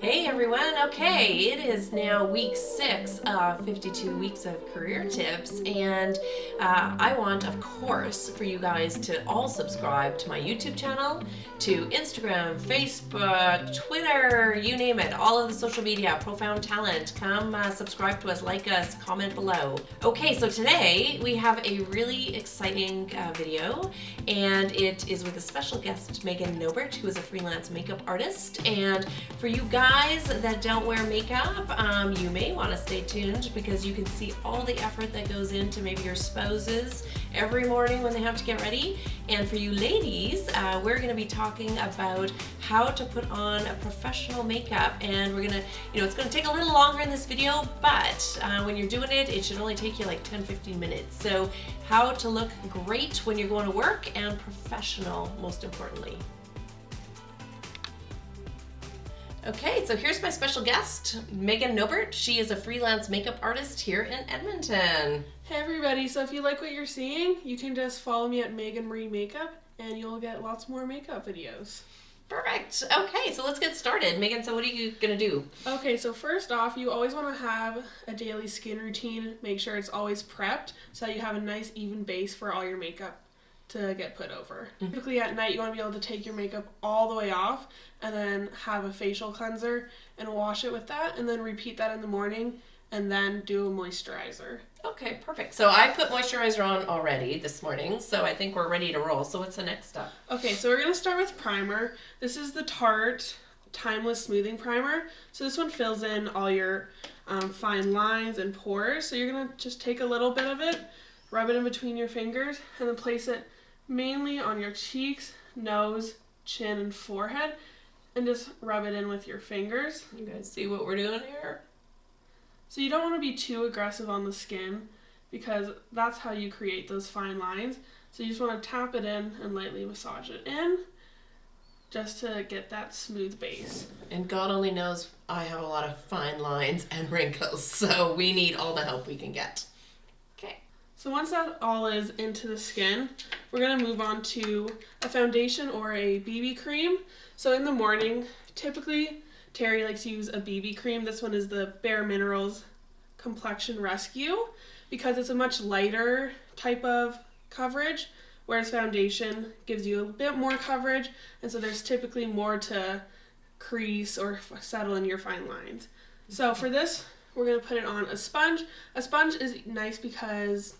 Hey everyone, okay, it is now week 6 of 52 weeks of career tips, and I want, of course, for you guys to all subscribe to my YouTube channel, to Instagram, Facebook, Twitter, you name it, all of the social media, Profound Talent. Come subscribe to us, like us, comment below. Okay, so today we have a really exciting video, and it is with a special guest, Megan Nobert, who is a freelance makeup artist. And for you guys that don't wear makeup, you may want to stay tuned because you can see all the effort that goes into maybe your spouses every morning when they have to get ready. And for you ladies, we're going to be talking about how to put on a professional makeup. And we're going to, it's going to take a little longer in this video, but when you're doing it, it should only take you like 10-15 minutes. So how to look great when you're going to work and professional, most importantly. Okay, so here's my special guest, Megan Nobert. She is a freelance makeup artist here in Edmonton. Hey everybody, so if you like what you're seeing, you can just follow me at Megan Marie Makeup and you'll get lots more makeup videos. Perfect. Okay, so let's get started. Megan, so what are you going to do? Okay, so first off, you always want to have a daily skin routine. Make sure it's always prepped so that you have a nice even base for all your makeup to get put over. Typically at night you want to be able to take your makeup all the way off and then have a facial cleanser and wash it with that, and then repeat that in the morning and then do a moisturizer. Okay, perfect. So I put moisturizer on already this morning, so I think we're ready to roll. So what's the next step? Okay, so we're going to start with primer. This is the Tarte Timeless Smoothing Primer. So this one fills in all your fine lines and pores. So you're going to just take a little bit of it, rub it in between your fingers, and then place it mainly on your cheeks, nose, chin, and forehead, and just rub it in with your fingers. You guys see what we're doing here? So you don't want to be too aggressive on the skin because that's how you create those fine lines. So you just want to tap it in and lightly massage it in just to get that smooth base. And God only knows I have a lot of fine lines and wrinkles, so we need all the help we can get. Okay. So once that all is into the skin, we're going to move on to a foundation or a BB cream. So in the morning, typically Terry likes to use a BB cream. This one is the Bare Minerals Complexion Rescue because it's a much lighter type of coverage, whereas foundation gives you a bit more coverage, and so there's typically more to crease or settle in your fine lines. So for this, we're going to put it on a sponge. A sponge is nice because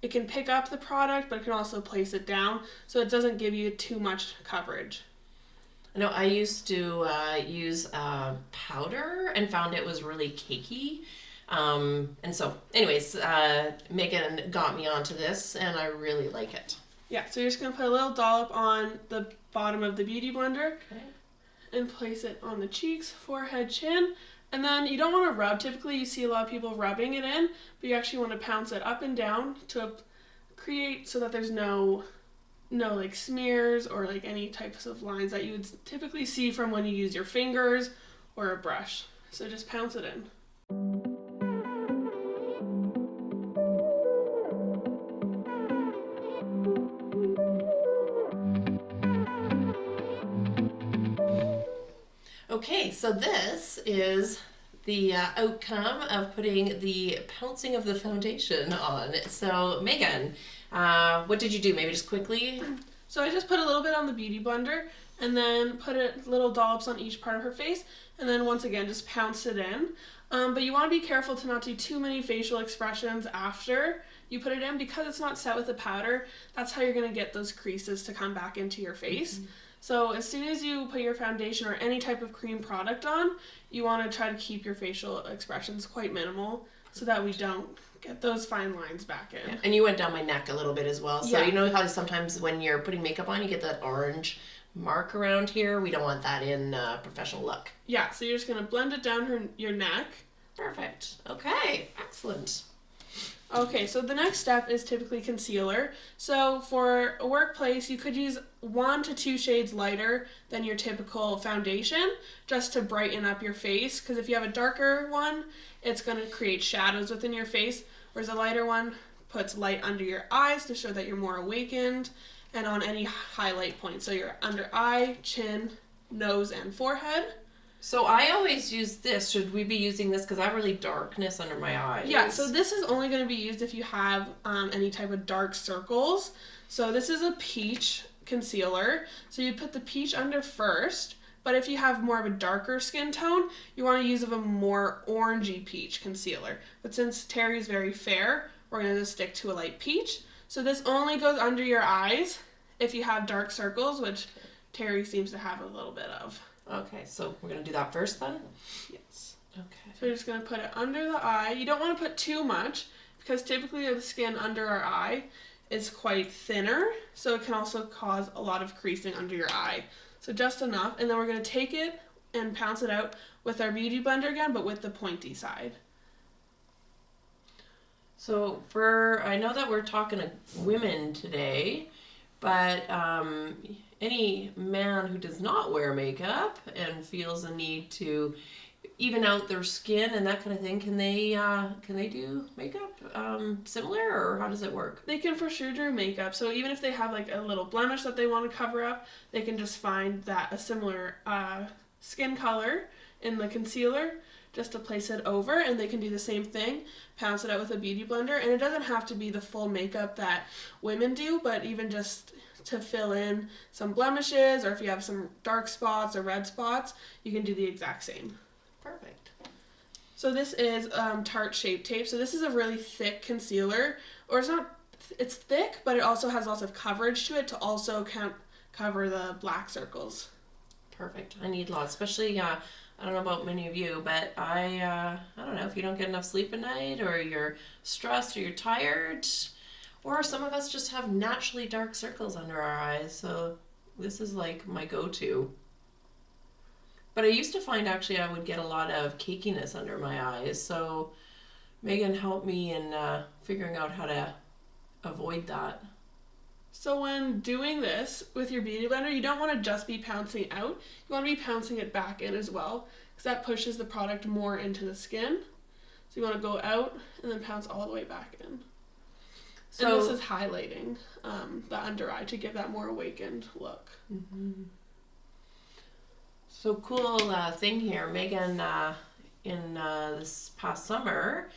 it can pick up the product, but it can also place it down, so it doesn't give you too much coverage. I know I used to use powder and found it was really cakey. And so anyways, Megan got me onto this and I really like it. Yeah, so you're just going to put a little dollop on the bottom of the Beauty Blender. Okay. And place it on the cheeks, forehead, chin. And then you don't want to rub. Typically you see a lot of people rubbing it in, but you actually want to pounce it up and down to create so that there's no like smears or like any types of lines that you would typically see from when you use your fingers or a brush. So just pounce it in. Okay, so this is the outcome of putting the pouncing of the foundation on. So Megan, what did you do? Maybe just quickly? So I just put a little bit on the Beauty Blender and then put little dollops on each part of her face, and then once again just pounce it in. But you want to be careful to not do too many facial expressions after you put it in because it's not set with the powder. That's how you're going to get those creases to come back into your face. Mm-hmm. So as soon as you put your foundation or any type of cream product on, you want to try to keep your facial expressions quite minimal so that we don't get those fine lines back in. Yeah. And you went down my neck a little bit as well. So yeah. You know how sometimes when you're putting makeup on, you get that orange mark around here? We don't want that in a professional look. Yeah, so you're just going to blend it down your neck. Perfect. Okay, excellent. Okay, so the next step is typically concealer. So for a workplace, you could use 1 to 2 shades lighter than your typical foundation just to brighten up your face, because if you have a darker one, it's going to create shadows within your face, whereas a lighter one puts light under your eyes to show that you're more awakened, and on any highlight point. So your under eye, chin, nose, and forehead. So I always use this. Should we be using this? Because I have really darkness under my eyes. Yeah, so this is only going to be used if you have any type of dark circles. So this is a peach concealer. So you put the peach under first, but if you have more of a darker skin tone, you want to use a more orangey peach concealer. But since Terry's very fair, we're going to just stick to a light peach. So this only goes under your eyes if you have dark circles, which Terry seems to have a little bit of. Okay, so we're going to do that first then? Yes. Okay. So we're just going to put it under the eye. You don't want to put too much because typically the skin under our eye is quite thinner, so it can also cause a lot of creasing under your eye. So just enough, and then we're going to take it and pounce it out with our beauty blender again, but with the pointy side. So I know that we're talking to women today, but any man who does not wear makeup and feels a need to even out their skin and that kind of thing, can they do makeup similar, or how does it work? They can for sure do makeup. So even if they have like a little blemish that they want to cover up, they can just find that a similar skin color in the concealer just to place it over, and they can do the same thing, pounce it out with a beauty blender. And it doesn't have to be the full makeup that women do, but even just to fill in some blemishes, or if you have some dark spots or red spots, you can do the exact same. Perfect. So this is Tarte Shape Tape. So this is a really thick concealer, or it's thick, but it also has lots of coverage to it to also cover the black circles. Perfect. I need lots, especially I don't know about many of you, but I don't know if you don't get enough sleep at night, or you're stressed, or you're tired, or some of us just have naturally dark circles under our eyes. So this is like my go-to. But I used to find actually I would get a lot of cakiness under my eyes. So Megan helped me in figuring out how to avoid that. So when doing this with your beauty blender, you don't want to just be pouncing out. You want to be pouncing it back in as well, because that pushes the product more into the skin. So you want to go out and then pounce all the way back in. So, and this is highlighting the under eye to give that more awakened look. Mm-hmm. So cool thing here. Megan, in this past summer,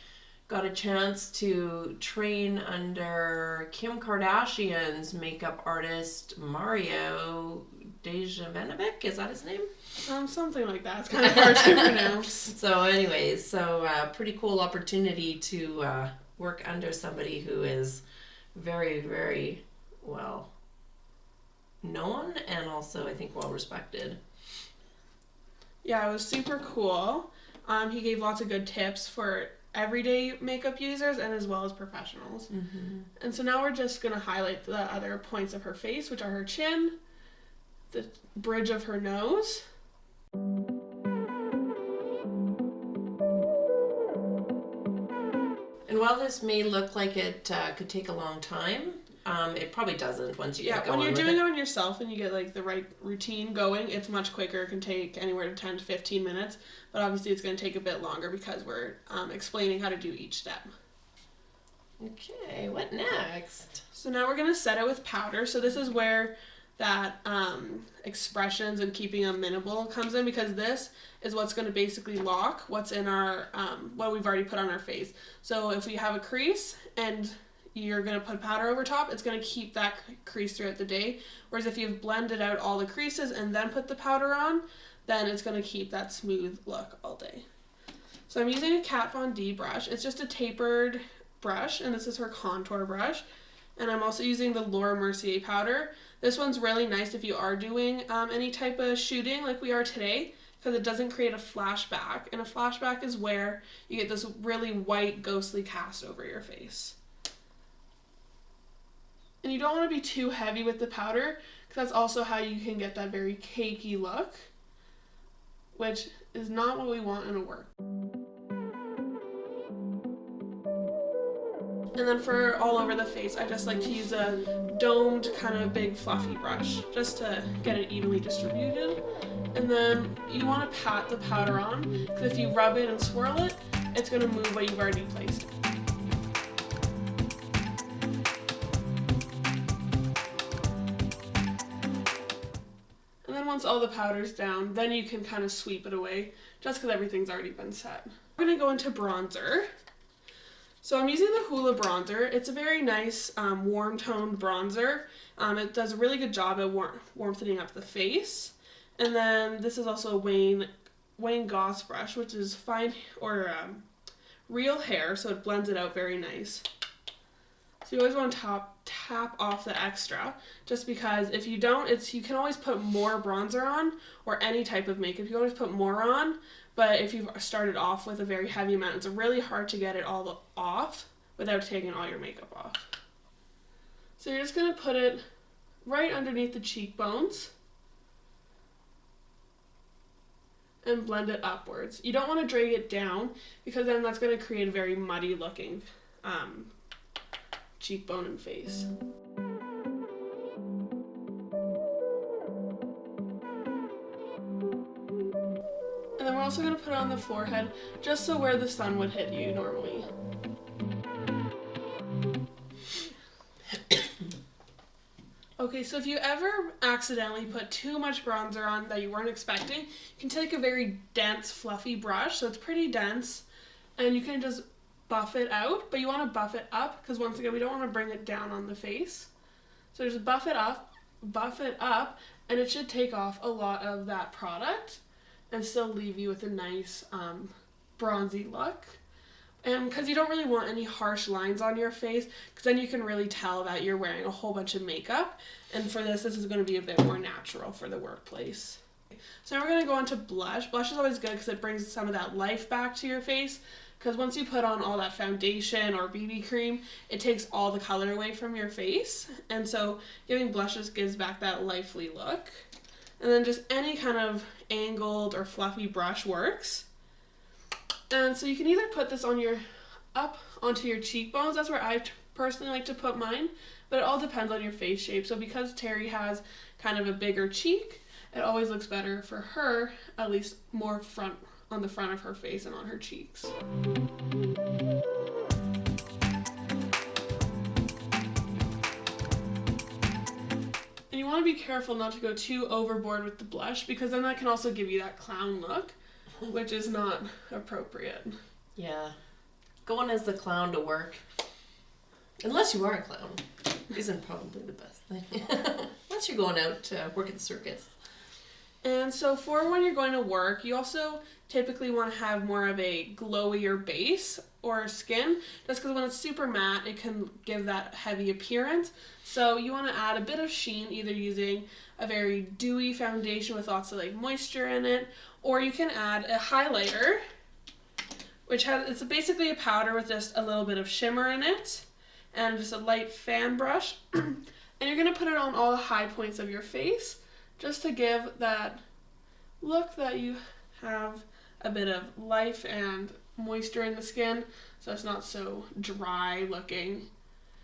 got a chance to train under Kim Kardashian's makeup artist, Mario Dejavanovic. Is that his name? Something like that. It's kind of hard to pronounce. So anyways, pretty cool opportunity to work under somebody who is very, very well known and also, I think, well respected. Yeah, it was super cool. He gave lots of good tips for everyday makeup users and as well as professionals. Mm-hmm. And so now we're just going to highlight the other points of her face, which are her chin, the bridge of her nose. And while this may look like it could take a long time, it probably doesn't once you get going. When you're doing it on yourself and you get like the right routine going, it's much quicker. It can take anywhere to 10 to 15 minutes, but obviously it's going to take a bit longer because we're explaining how to do each step. Okay, what next? So now we're going to set it with powder. So this is where that expressions and keeping them minimal comes in, because this is what's going to basically lock what's in our what we've already put on our face. So if we have a crease and you're going to put powder over top, it's going to keep that crease throughout the day. Whereas if you've blended out all the creases and then put the powder on, then it's going to keep that smooth look all day. So I'm using a Kat Von D brush. It's just a tapered brush, and this is her contour brush. And I'm also using the Laura Mercier powder. This one's really nice if you are doing any type of shooting like we are today, because it doesn't create a flashback. And a flashback is where you get this really white, ghostly cast over your face. And you don't want to be too heavy with the powder, because that's also how you can get that very cakey look, which is not what we want in a work. And then for all over the face, I just like to use a domed kind of big fluffy brush just to get it evenly distributed. And then you want to pat the powder on, because if you rub it and swirl it, it's going to move what you've already placed. once all the powder's down, then you can kind of sweep it away, just because everything's already been set. We're going to go into bronzer. So I'm using the Hoola bronzer. It's a very nice warm toned bronzer. It does a really good job at warmthening up the face. And then this is also a Wayne Goss brush, which is fine or real hair, so it blends it out very nice. So you always want to tap off the extra, just because if you don't, you can always put more bronzer on, or any type of makeup, you can always put more on, but if you've started off with a very heavy amount, it's really hard to get it all off without taking all your makeup off. So you're just going to put it right underneath the cheekbones and blend it upwards. You don't want to drag it down, because then that's going to create a very muddy looking cheekbone and face. And then we're also going to put it on the forehead, just so where the sun would hit you normally. Okay, so if you ever accidentally put too much bronzer on that you weren't expecting, you can take a very dense, fluffy brush, so it's pretty dense, and you can just buff it out, but you want to buff it up, because once again, we don't want to bring it down on the face. So just buff it up, and it should take off a lot of that product and still leave you with a nice bronzy look. And because you don't really want any harsh lines on your face, because then you can really tell that you're wearing a whole bunch of makeup. And for this is going to be a bit more natural for the workplace. So now we're going to go on to blush. Blush is always good because it brings some of that life back to your face. Because once you put on all that foundation or BB cream, it takes all the color away from your face. And so giving blush just gives back that lively look. And then just any kind of angled or fluffy brush works. And so you can either put this up onto your cheekbones. That's where I personally like to put mine. But it all depends on your face shape. So because Terri has kind of a bigger cheek, it always looks better for her, at least more on the front of her face and on her cheeks. And you want to be careful not to go too overboard with the blush, because then that can also give you that clown look, which is not appropriate. Yeah. Going as the clown to work, unless you are a clown, isn't probably the best thing. Unless you're going out to work at the circus. And so for when you're going to work, you also typically want to have more of a glowier base or skin, just because when it's super matte, it can give that heavy appearance. So you want to add a bit of sheen, either using a very dewy foundation with lots of like moisture in it, or you can add a highlighter, it's basically a powder with just a little bit of shimmer in it, and just a light fan brush. And you're going to put it on all the high points of your face, just to give that look that you have a bit of life and moisture in the skin, so it's not so dry looking.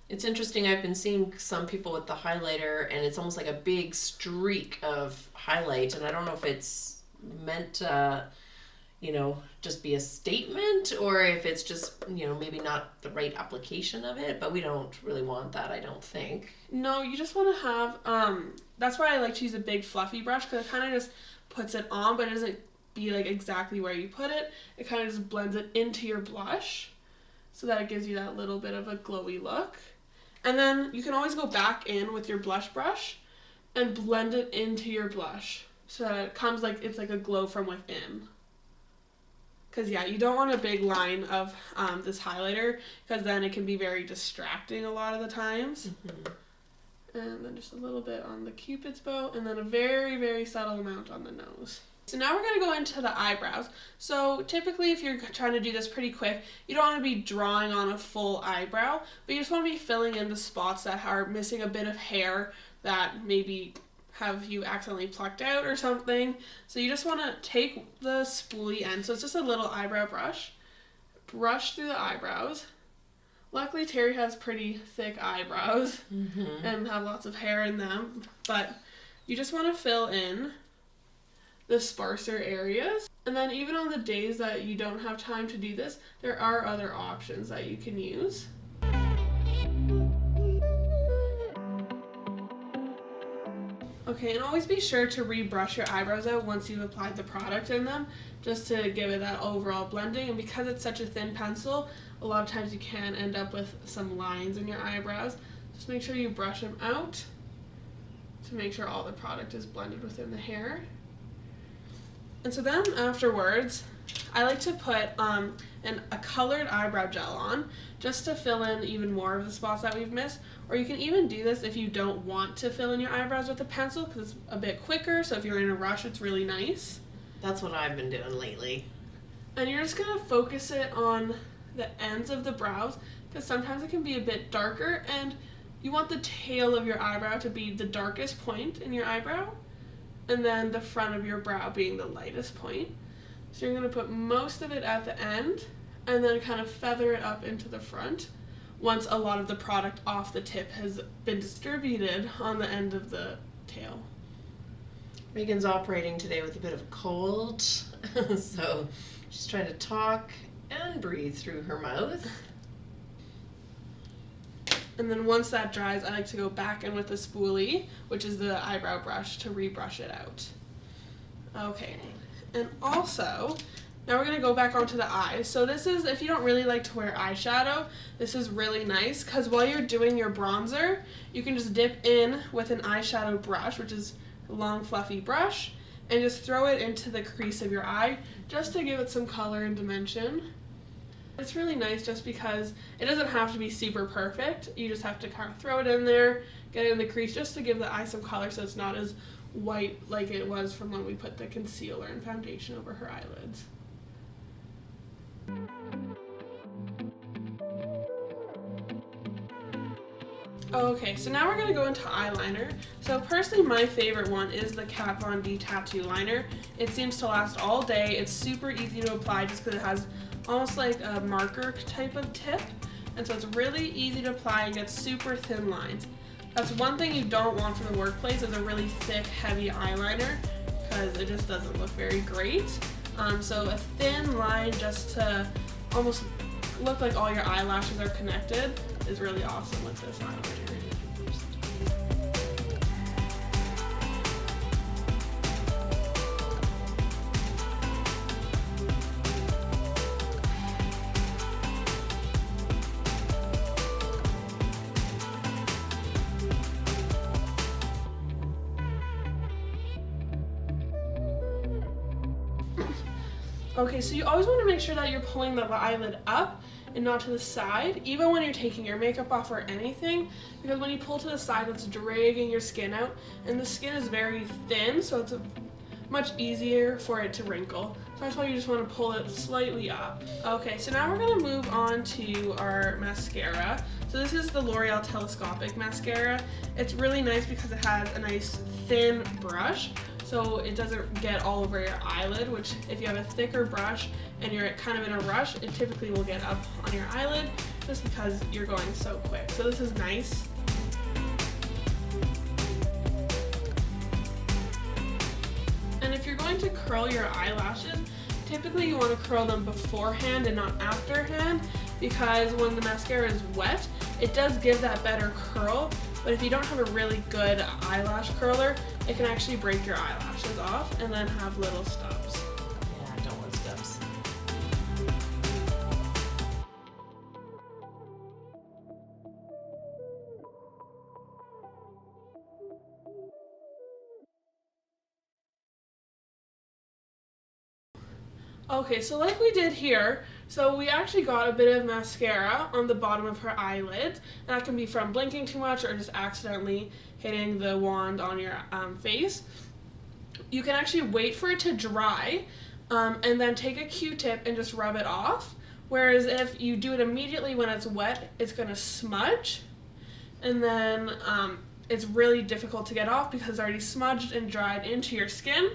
It's interesting, I've been seeing some people with the highlighter, and it's almost like a big streak of highlight, and I don't know if it's meant to, just be a statement, or if it's just, maybe not the right application of it, but we don't really want that, I don't think. No, you just want to have, that's why I like to use a big fluffy brush, because it kind of just puts it on, but it doesn't be like exactly where you put it. It kind of just blends it into your blush, so that it gives you that little bit of a glowy look. And then you can always go back in with your blush brush and blend it into your blush, so that it comes like it's like a glow from within. Because you don't want a big line of this highlighter, because then it can be very distracting a lot of the times. Mm-hmm. And then just a little bit on the Cupid's bow, and then a very, very subtle amount on the nose. So now we're going to go into the eyebrows. So typically if you're trying to do this pretty quick, you don't want to be drawing on a full eyebrow, but you just want to be filling in the spots that are missing a bit of hair that maybe have you accidentally plucked out or something. So you just want to take the spoolie end, so it's just a little eyebrow brush through the eyebrows. Luckily Terri has pretty thick eyebrows and have lots of hair in them, but you just want to fill in the sparser areas. And then even on the days that you don't have time to do this, there are other options that you can use. Okay, and always be sure to rebrush your eyebrows out once you've applied the product in them, just to give it that overall blending. And because it's such a thin pencil, a lot of times you can end up with some lines in your eyebrows. Just make sure you brush them out to make sure all the product is blended within the hair. And so then afterwards, I like to put a colored eyebrow gel on just to fill in even more of the spots that we've missed. Or you can even do this if you don't want to fill in your eyebrows with a pencil, because it's a bit quicker, so if you're in a rush, it's really nice. That's what I've been doing lately. And you're just going to focus it on the ends of the brows, because sometimes it can be a bit darker, and you want the tail of your eyebrow to be the darkest point in your eyebrow, and then the front of your brow being the lightest point. So you're going to put most of it at the end, and then kind of feather it up into the front once a lot of the product off the tip has been distributed on the end of the tail. Megan's operating today with a bit of a cold, so she's trying to talk and breathe through her mouth. And then once that dries, I like to go back in with a spoolie, which is the eyebrow brush, to rebrush it out. Okay, and also, now we're going to go back onto the eyes. So this is, if you don't really like to wear eyeshadow, this is really nice, because while you're doing your bronzer, you can just dip in with an eyeshadow brush, which is a long fluffy brush, and just throw it into the crease of your eye, just to give it some color and dimension. It's really nice just because it doesn't have to be super perfect. You just have to kind of throw it in there, get it in the crease, just to give the eye some color so it's not as white like it was from when we put the concealer and foundation over her eyelids. Okay, so now we're going to go into eyeliner. So personally, my favorite one is the Kat Von D Tattoo Liner. It seems to last all day. It's super easy to apply just because it has almost like a marker type of tip, and so it's really easy to apply and get super thin lines. That's one thing you don't want for the workplace, is a really thick, heavy eyeliner, because it just doesn't look very great. So a thin line just to almost look like all your eyelashes are connected is really awesome with this eyeliner. Okay, so you always want to make sure that you're pulling the eyelid up and not to the side, even when you're taking your makeup off or anything, because when you pull to the side, it's dragging your skin out, and the skin is very thin, so it's much easier for it to wrinkle. So that's why you just want to pull it slightly up. Okay, so now we're going to move on to our mascara. So this is the L'Oreal Telescopic Mascara. It's really nice because it has a nice thin brush, so it doesn't get all over your eyelid, which if you have a thicker brush and you're kind of in a rush, it typically will get up on your eyelid just because you're going so quick. So this is nice. And if you're going to curl your eyelashes, typically you want to curl them beforehand and not afterhand, because when the mascara is wet, it does give that better curl, but if you don't have a really good eyelash curler, it can actually break your eyelashes off and then have little stubs. Yeah, I don't want stubs. Okay, so like we did here, so we actually got a bit of mascara on the bottom of her eyelids, and that can be from blinking too much or just accidentally hitting the wand on your face. You can actually wait for it to dry and then take a Q-tip and just rub it off, whereas if you do it immediately when it's wet, it's going to smudge, and then it's really difficult to get off because it's already smudged and dried into your skin.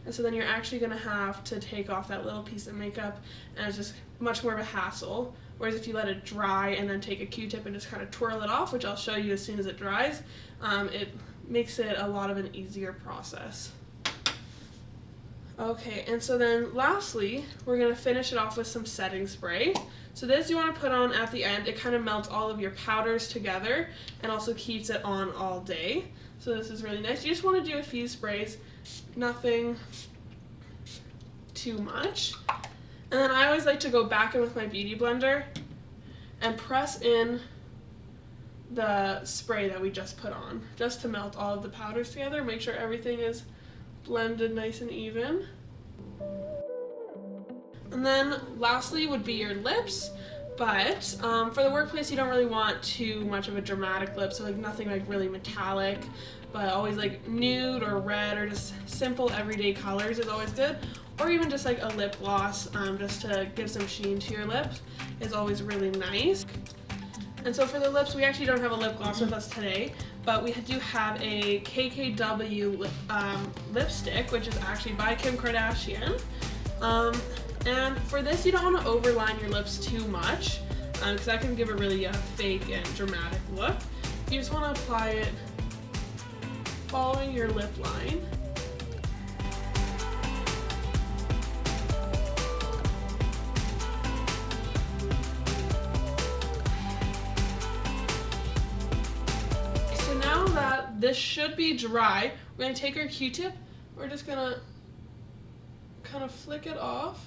And so then you're actually going to have to take off that little piece of makeup, and it's just much more of a hassle. Whereas if you let it dry and then take a Q-tip and just kind of twirl it off, which I'll show you as soon as it dries, it makes it a lot of an easier process. Okay, and so then lastly, we're going to finish it off with some setting spray. So this you want to put on at the end. It kind of melts all of your powders together and also keeps it on all day. So this is really nice. You just want to do a few sprays, nothing too much. And then I always like to go back in with my beauty blender and press in the spray that we just put on, just to melt all of the powders together, make sure everything is blended nice and even. And then lastly would be your lips, but for the workplace you don't really want too much of a dramatic lip, so like nothing like really metallic, but always like nude or red or just simple everyday colors is always good. Or even just like a lip gloss, just to give some sheen to your lips, is always really nice. And so for the lips, we actually don't have a lip gloss with us today, but we do have a KKW lipstick, which is actually by Kim Kardashian. And for this, you don't want to overline your lips too much, because that can give a really fake and dramatic look. You just want to apply it following your lip line. This should be dry. We're going to take our Q-tip. We're just going to kind of flick it off.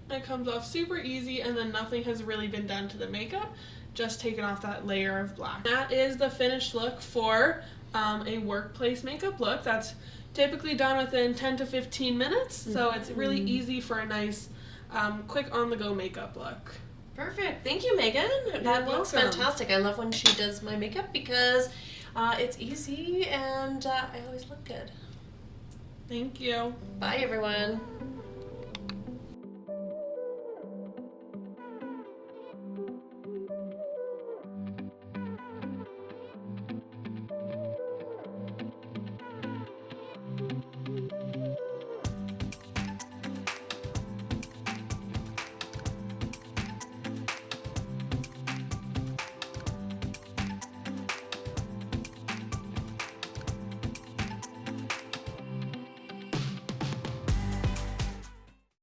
And it comes off super easy, and then nothing has really been done to the makeup. Just taking off that layer of black. That is the finished look for a workplace makeup look. That's typically done within 10 to 15 minutes. So it's really easy for a nice, quick on-the-go makeup look. Perfect. Thank you, Megan. That looks fantastic. I love when she does my makeup because it's easy and I always look good. Thank you. Bye, everyone.